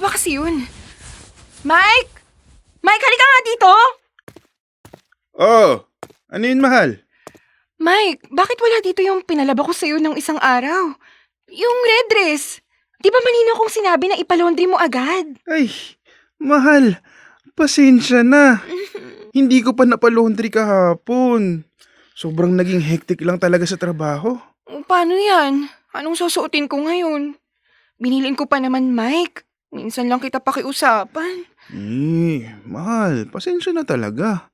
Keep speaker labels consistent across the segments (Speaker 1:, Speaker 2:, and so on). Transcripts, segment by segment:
Speaker 1: ba kasi yun? Mike! Mike, halika nga dito!
Speaker 2: Oh, ano yun, mahal?
Speaker 1: Mike, bakit wala dito yung pinalaba ko sa'yo ng isang araw? Yung red dress. Di ba malinaw kong sinabi na ipalaundry mo agad?
Speaker 2: Ay, mahal, pasensya na. Hindi ko pa napalaundry kahapon. Sobrang naging hectic lang talaga sa trabaho.
Speaker 1: Paano yan? Anong susuotin ko ngayon? Binilin ko pa naman, Mike. Minsan lang kita pakiusapan.
Speaker 2: Mahal, pasensya na talaga.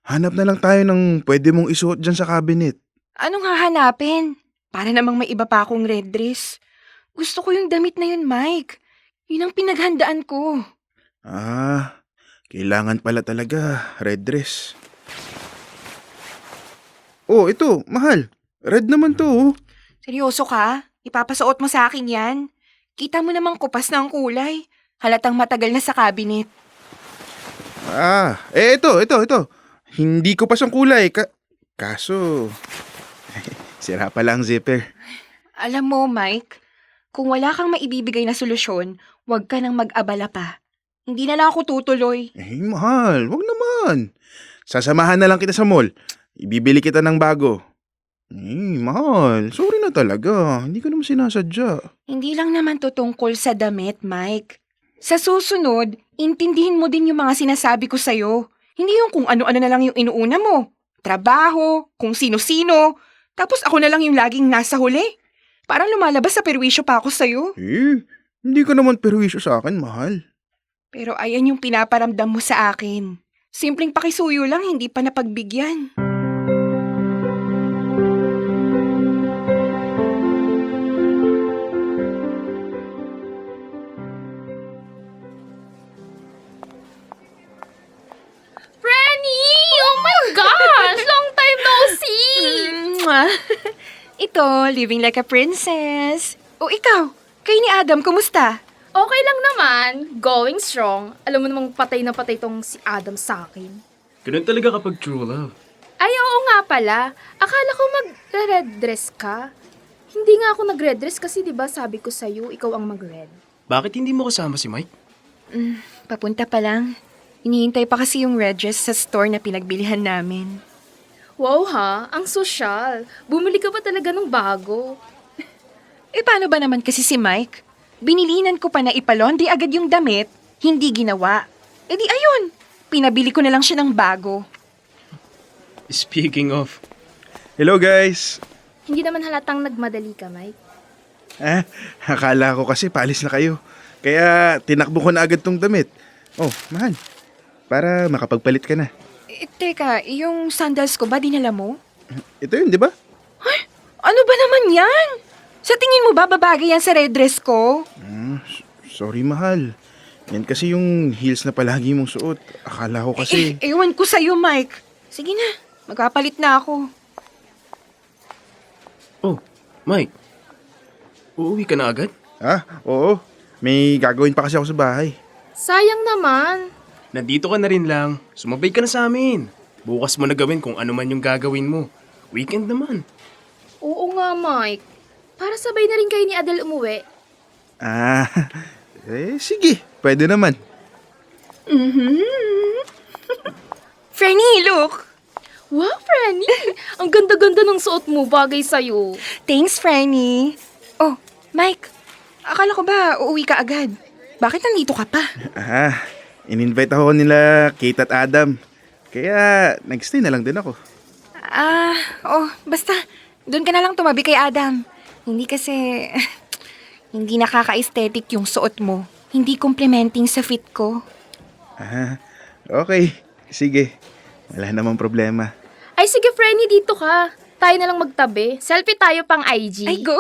Speaker 2: Hanap na lang tayo ng pwede mong isuot dyan sa cabinet.
Speaker 1: Anong hahanapin? Para namang may iba pa akong red dress. Gusto ko yung damit na yun, Mike. Yun ang pinaghandaan ko.
Speaker 2: Kailangan pala talaga red dress. Oh, ito, mahal. Red naman to, oh.
Speaker 1: Seryoso ka? Ipapasuot mo sa akin yan? Kita mo namang kupas na ang kulay. Halatang matagal na sa cabinet.
Speaker 2: Ito. Hindi ko pa siyang kulay. Kaso, sira pala ang zipper.
Speaker 1: Alam mo, Mike, kung wala kang maibibigay na solusyon, huwag ka nang mag-abala pa. Hindi na lang ako tutuloy.
Speaker 2: Mahal, wag naman. Sasamahan na lang kita sa mall. Ibibili kita ng bago. Mahal, sorry na talaga. Hindi ko naman sinasadya.
Speaker 1: Hindi lang naman to tungkol sa damit, Mike. Sa susunod, intindihin mo din yung mga sinasabi ko sa'yo. Hindi yung kung ano-ano na lang yung inuuna mo. Trabaho, kung sino-sino. Tapos ako na lang yung laging nasa huli. Parang lumalabas sa perwisyo pa ako sa'yo.
Speaker 2: Hindi ka naman perwisyo sa akin, mahal.
Speaker 1: Pero ayan yung pinaparamdam mo sa akin. Simpleng pakisuyo lang, hindi pa napagbigyan.
Speaker 3: Franny! Oh my gosh! Long time no see!
Speaker 1: Mwah. Ito, living like a princess. O ikaw, kayo ni Adam, kumusta?
Speaker 3: Okay lang naman. Going strong. Alam mo namang patay na patay tong si Adam sa akin.
Speaker 4: Ganun talaga kapag true love.
Speaker 3: Ay, oo nga pala. Akala ko mag-red dress ka. Hindi nga ako nag-red dress kasi 'di ba sabi ko sa'yo, ikaw ang mag-red.
Speaker 4: Bakit hindi mo kasama si Mike?
Speaker 1: Papunta pa lang. Hinihintay pa kasi yung red dress sa store na pinagbilihan namin.
Speaker 3: Wow ha, ang sosyal. Bumili ka pa talaga ng bago.
Speaker 1: Paano ba naman kasi si Mike? Binilinan ko pa na ipalaundry agad yung damit, hindi ginawa. Di ayun, pinabili ko na lang siya ng bago.
Speaker 4: Speaking of,
Speaker 2: Hello, guys.
Speaker 3: Hindi naman halatang nagmadali ka, Mike.
Speaker 2: Akala ko kasi paalis na kayo. Kaya tinakbo ko na agad tong damit. Oh, mahal. Para makapagpalit ka na.
Speaker 1: Teka, yung sandals ko ba dinala mo?
Speaker 2: Ito yun, di ba?
Speaker 1: Ano ba naman yan? Sa tingin mo ba babagay yan sa red dress ko?
Speaker 2: Sorry, mahal. Yan kasi yung heels na palagi mong suot. Akala ko kasi...
Speaker 1: Ewan ko sa'yo, Mike. Sige na, magpapalit na ako.
Speaker 4: oh, Mike, uuwi ka na agad?
Speaker 2: Oo. May gagawin pa kasi ako sa bahay.
Speaker 3: Sayang naman.
Speaker 4: Nandito ka na rin lang. Sumabay ka na sa amin. Bukas mo na gawin kung ano man yung gagawin mo. Weekend naman.
Speaker 3: Oo nga, Mike. Para sabay na rin kayo ni Adele umuwi.
Speaker 2: Sige. Pwede naman.
Speaker 1: Franny, look!
Speaker 3: Wow, Franny! Ang ganda-ganda ng suot mo, bagay sa'yo.
Speaker 1: Thanks, Franny. Oh, Mike, akala ko ba uuwi ka agad? Bakit nandito ka pa?
Speaker 2: In-invite ako nila Kate at Adam. Kaya nag-stay na lang din ako.
Speaker 1: Basta, doon ka na lang tumabi kay Adam. Hindi kasi, hindi nakaka-aesthetic yung suot mo. Hindi complementing sa fit ko.
Speaker 2: Okay. Sige. Wala namang problema.
Speaker 3: Ay, sige, Franny, dito ka. Tayo na lang magtabi. Selfie tayo pang IG.
Speaker 1: Ay, go!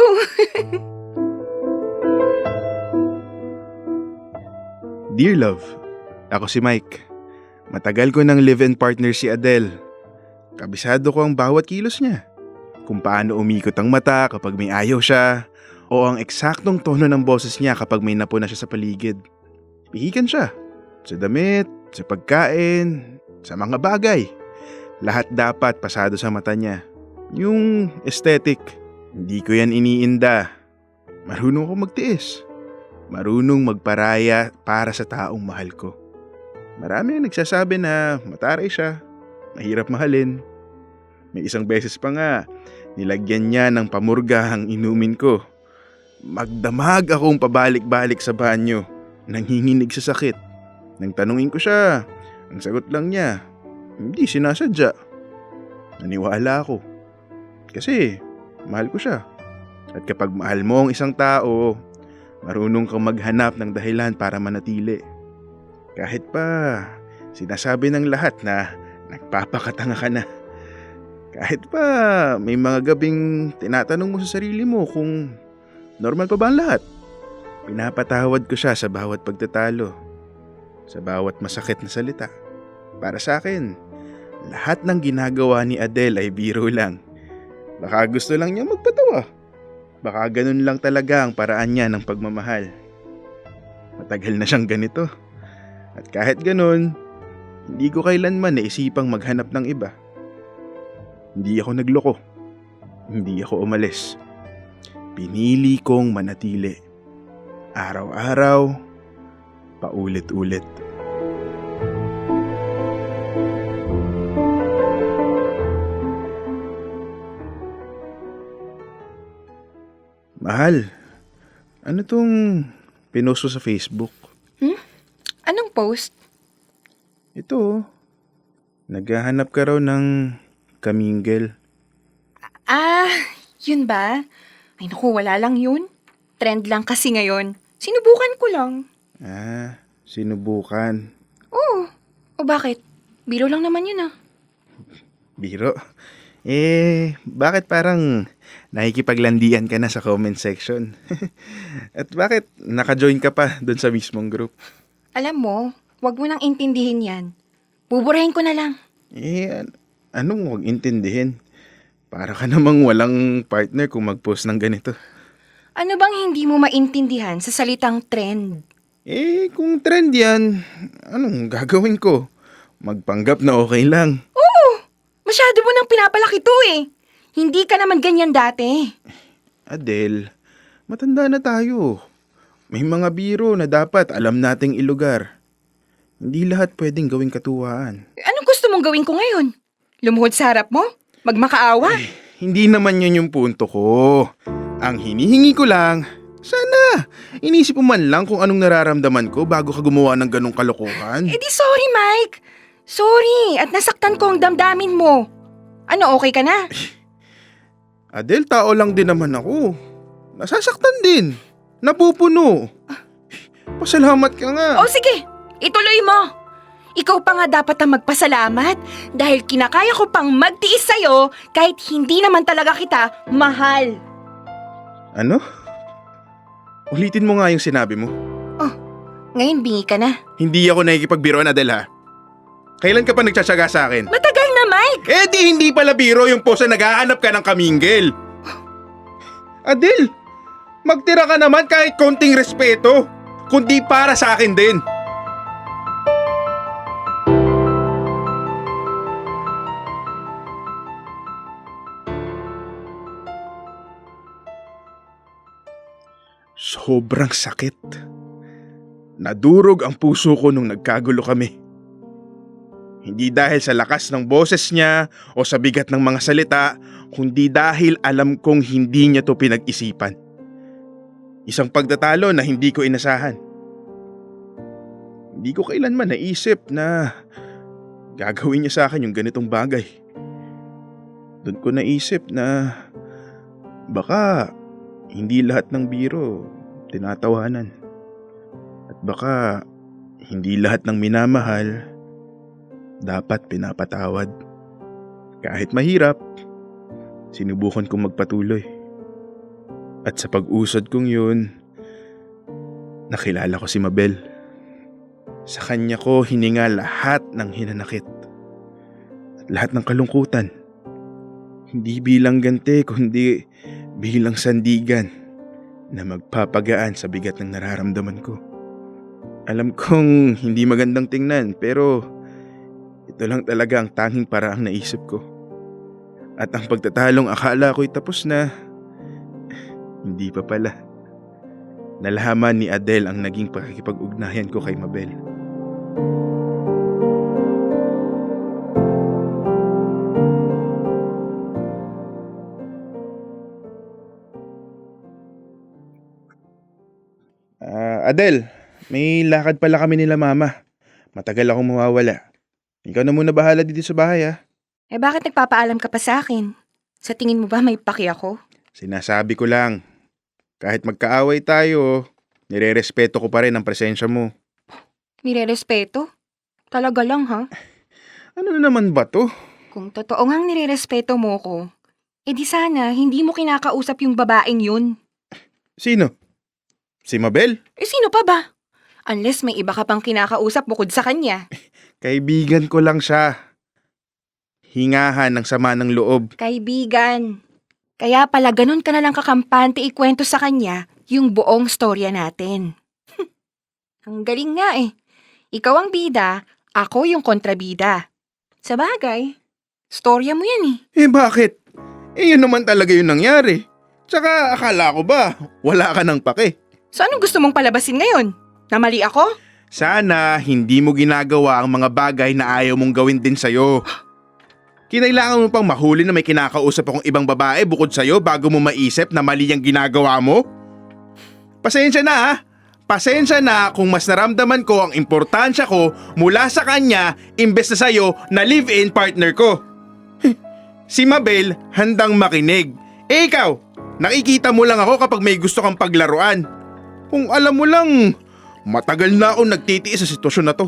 Speaker 2: Dear love, ako si Mike. Matagal ko ng live-in partner si Adele. Kabisado ko ang bawat kilos niya. Kung paano umikot ang mata kapag may ayaw siya, o ang eksaktong tono ng boses niya kapag may napuna siya sa paligid. Pihikan siya. Sa damit, sa pagkain, sa mga bagay. Lahat dapat pasado sa mata niya. Yung aesthetic, hindi ko yan iniinda. Marunong ako magtiis. marunong magparaya para sa taong mahal ko. Marami ang nagsasabi na mataray siya, mahirap mahalin. May isang beses pa nga, nilagyan niya ng pamurga ang inumin ko. Magdamag akong pabalik-balik sa banyo, nanginginig sa sakit. Nang tanungin ko siya, ang sagot lang niya, hindi sinasadya. Naniwala ako. Kasi mahal ko siya. At kapag mahal mo ang isang tao, marunong kang maghanap ng dahilan para manatili. Kahit pa sinasabi ng lahat na nagpapakatanga ka na. Kahit pa may mga gabing tinatanong mo sa sarili mo kung normal pa ba ang lahat. Pinapatawad ko siya sa bawat pagtatalo, sa bawat masakit na salita. Para sa akin, lahat ng ginagawa ni Adele ay biro lang. Baka gusto lang niya magpatawa. Baka ganun lang talaga ang paraan niya ng pagmamahal. Matagal na siyang ganito. At kahit ganun, hindi ko kailanman naisipang maghanap ng iba. Hindi ako nagloko. Hindi ako umalis. Pinili kong manatili. Araw-araw, paulit-ulit. Mahal, ano tong pinost mo sa Facebook?
Speaker 1: Anong post?
Speaker 2: Ito, naghahanap ka raw ng kamingel.
Speaker 1: Ah, yun ba? Ay naku, wala lang yun. Trend lang kasi ngayon. Sinubukan ko lang.
Speaker 2: Sinubukan.
Speaker 1: Oo. O bakit? Biro lang naman yun ah.
Speaker 2: Biro? Bakit parang nakikipaglandian ka na sa comment section? At bakit naka-join ka pa dun sa mismong group?
Speaker 1: Alam mo, wag mo nang intindihin yan. Buburahin ko na lang.
Speaker 2: Anong huwag intindihin? Para ka namang walang partner kung mag-post ng ganito.
Speaker 1: Ano bang hindi mo maintindihan sa salitang trend?
Speaker 2: Kung trend yan, anong gagawin ko? Magpanggap na okay lang.
Speaker 1: Masyado mo nang pinapalaki to eh. Hindi ka naman ganyan dati.
Speaker 2: Adele, matanda na tayo. May mga biro na dapat alam nating ilugar. Hindi lahat pwedeng gawing katuwaan.
Speaker 1: Anong gusto mong gawin ko ngayon? Lumuhod sa harap mo? Magmakaawa?
Speaker 2: Hindi naman yun yung punto ko. Ang hinihingi ko lang, sana inisip mo man lang kung anong nararamdaman ko bago ka gumawa ng ganong kalokohan.
Speaker 1: Di sorry Mike. Sorry at nasaktan ko ang damdamin mo. Ano, okay ka na?
Speaker 2: Adele, tao lang din naman ako. Nasasaktan din. Napupuno. Pasalamat ka nga.
Speaker 1: O sige, ituloy mo. Ikaw pa nga dapat ang magpasalamat dahil kinakaya ko pang magtiis sa'yo kahit hindi naman talaga kita mahal.
Speaker 2: Ano? Ulitin mo nga yung sinabi mo.
Speaker 1: Ngayon bingi ka na.
Speaker 2: Hindi ako nakikipagbiroan, Adele, ha? Kailan ka pa nagtsatsaga sa akin?
Speaker 1: Matagal na, Mike!
Speaker 2: Di hindi pala biro yung post na naghahanap ka ng kamingel. Adele, magtira ka naman kahit konting respeto, kundi para sa akin din. Sobrang sakit. Nadurog ang puso ko nung nagkagulo kami. Hindi dahil sa lakas ng boses niya o sa bigat ng mga salita, kundi dahil alam kong hindi niya to pinag-isipan. Isang pagtatalo na hindi ko inasahan. Hindi ko kailanman naisip na gagawin niya sa akin yung ganitong bagay. Doon ko naisip na baka hindi lahat ng biro tinatawanan. At baka hindi lahat ng minamahal dapat pinapatawad. Kahit mahirap, sinubukan kong magpatuloy. At sa pag-usad kong yun, nakilala ko si Mabel. Sa kanya ko hininga lahat ng hinanakit. At lahat ng kalungkutan. Hindi bilang ganti, kundi bilang sandigan na magpapagaan sa bigat ng nararamdaman ko. Alam kong hindi magandang tingnan, pero ito lang talaga ang tanging paraang naisip ko. At ang pagtatalong akala ko'y tapos na, hindi pa pala. Nalaman ni Adele ang naging pakikipag-ugnayan ko kay Mabel. Adele, may lakad pala kami nila mama. Matagal akong mawawala. Ikaw na muna bahala dito sa bahay ha.
Speaker 1: Bakit nagpapaalam ka pa sa akin? Sa tingin mo ba may paki ako?
Speaker 2: Sinasabi ko lang, kahit magkaaway tayo, nire-respeto ko pa rin ang presensya mo.
Speaker 1: Nirerespeto? Talaga lang ha?
Speaker 2: Ano na naman ba to?
Speaker 1: Kung totoo ngang nirerespeto mo ko, edi sana hindi mo kinakausap yung babaeng yun.
Speaker 2: Sino? Si Mabel?
Speaker 1: Sino pa ba? Unless may iba ka pang kinakausap bukod sa kanya.
Speaker 2: Kaibigan ko lang siya. Hingahan ng sama ng loob.
Speaker 1: Kaibigan. Kaya pala ganun ka na lang kakampante ikwento sa kanya yung buong storya natin. Ang galing nga eh. Ikaw ang bida, ako yung kontrabida. Sa bagay, storya mo yan eh.
Speaker 2: Bakit? Yun naman talaga yung nangyari. Tsaka akala ko ba, wala ka ng pake.
Speaker 1: So anong gusto mong palabasin ngayon? Na mali ako?
Speaker 2: Sana hindi mo ginagawa ang mga bagay na ayaw mong gawin din sa'yo. Kinailangan mo pang mahuli na may kinakausap akong ibang babae bukod sa'yo bago mo maisip na mali ang ginagawa mo? Pasensya na ha. Pasensya na kung mas naramdaman ko ang importansya ko mula sa kanya imbes na sa'yo na live-in partner ko. Si Mabel handang makinig. Ikaw, nakikita mo lang ako kapag may gusto kang paglaruan. Kung alam mo lang, matagal na ako nagtitiis sa sitwasyon na to.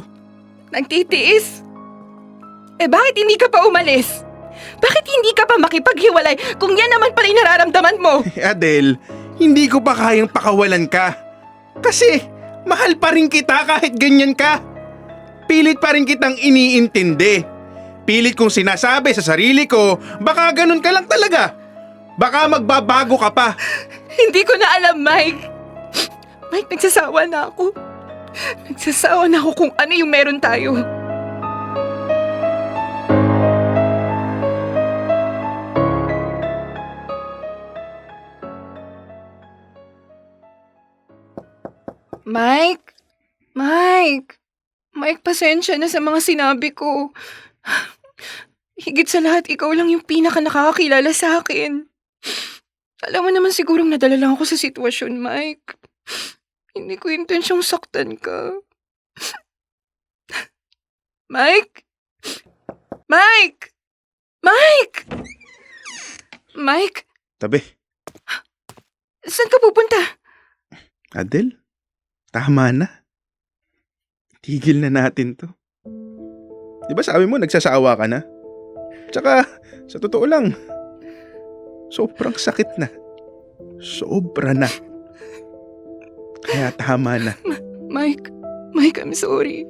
Speaker 1: Nagtitiis? Bakit hindi ka pa umalis? Bakit hindi ka pa makipaghiwalay kung yan naman pala yung nararamdaman mo?
Speaker 2: Adele, hindi ko pa kayang pakawalan ka. Kasi, mahal pa rin kita kahit ganyan ka. Pilit pa rin kitang iniintindi. Pilit kong sinasabi sa sarili ko, baka ganun ka lang talaga. Baka magbabago ka pa.
Speaker 1: Hindi ko na alam, Mike. Mike, nagsasawa na ako. Nagsasawa na ako kung ano yung meron tayo. Mike? Mike, pasensya na sa mga sinabi ko. Higit sa lahat, ikaw lang yung pinaka nakakakilala sa akin. Alam mo naman sigurong nadala lang ako sa sitwasyon, Mike. Hindi ko intensyong saktan ka. Mike? Mike! Mike! Mike?
Speaker 2: Tabi,
Speaker 1: Saan ka pupunta?
Speaker 2: Adele, tama na. Tigil na natin to. Di ba sabi mo nagsasawa ka na? Tsaka, sa totoo lang, sobrang sakit na. Sobra na. Kaya tama na.
Speaker 1: Mike, I'm sorry.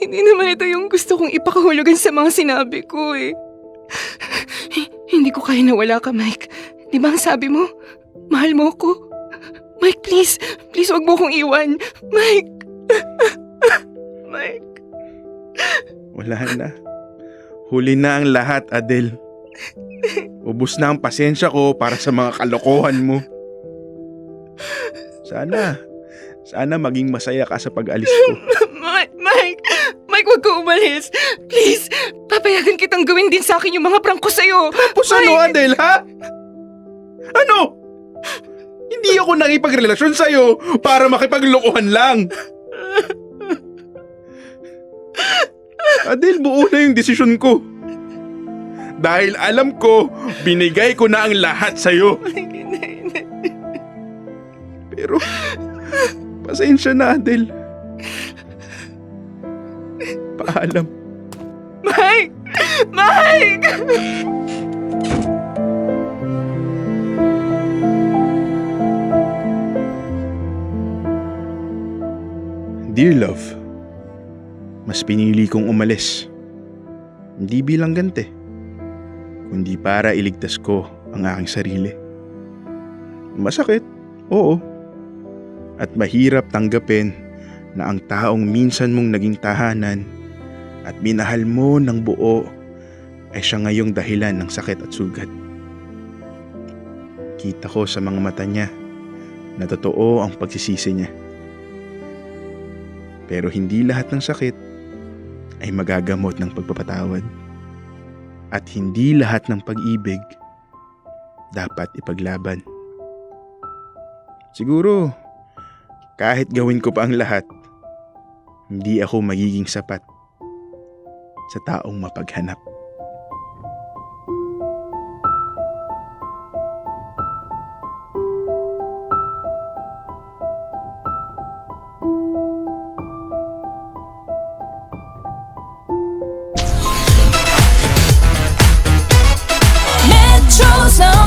Speaker 1: Hindi naman ito yung gusto kong ipakahulugan sa mga sinabi ko eh. Hindi ko kaya na wala ka, Mike. Di ba ang sabi mo? Mahal mo ko? Mike, please. Please, wag mo kong iwan. Mike. Mike.
Speaker 2: Wala na. Huli na ang lahat, Adele. Ubus na ang pasensya ko para sa mga kalokohan mo. Sana maging masaya ka sa pag-alis ko.
Speaker 1: Mike, wag ka umalis. Please, papayagan kitang gawin din sa akin yung mga prank ko sa'yo.
Speaker 2: Tapos ano, Adele, ha? Ano? Hindi ako nakipagrelasyon sa'yo para makipaglokohan lang. Adele, buo na yung desisyon ko. Dahil alam ko, binigay ko na ang lahat sa'yo. Pero, pasensya na, Adele. Paalam.
Speaker 1: Mike! Mike!
Speaker 2: Dear love, mas pinili kong umalis. Hindi bilang ganti, kundi para iligtas ko ang aking sarili. Masakit, oo. At mahirap tanggapin na ang taong minsan mong naging tahanan at minahal mo ng buo ay siya ngayong dahilan ng sakit at sugat. Kita ko sa mga mata niya na totoo ang pagsisisi niya. Pero hindi lahat ng sakit ay magagamot ng pagpapatawad. At hindi lahat ng pag-ibig dapat ipaglaban. Siguro, kahit gawin ko pa ang lahat, hindi ako magiging sapat sa taong mapaghanap.
Speaker 5: Metro Zone.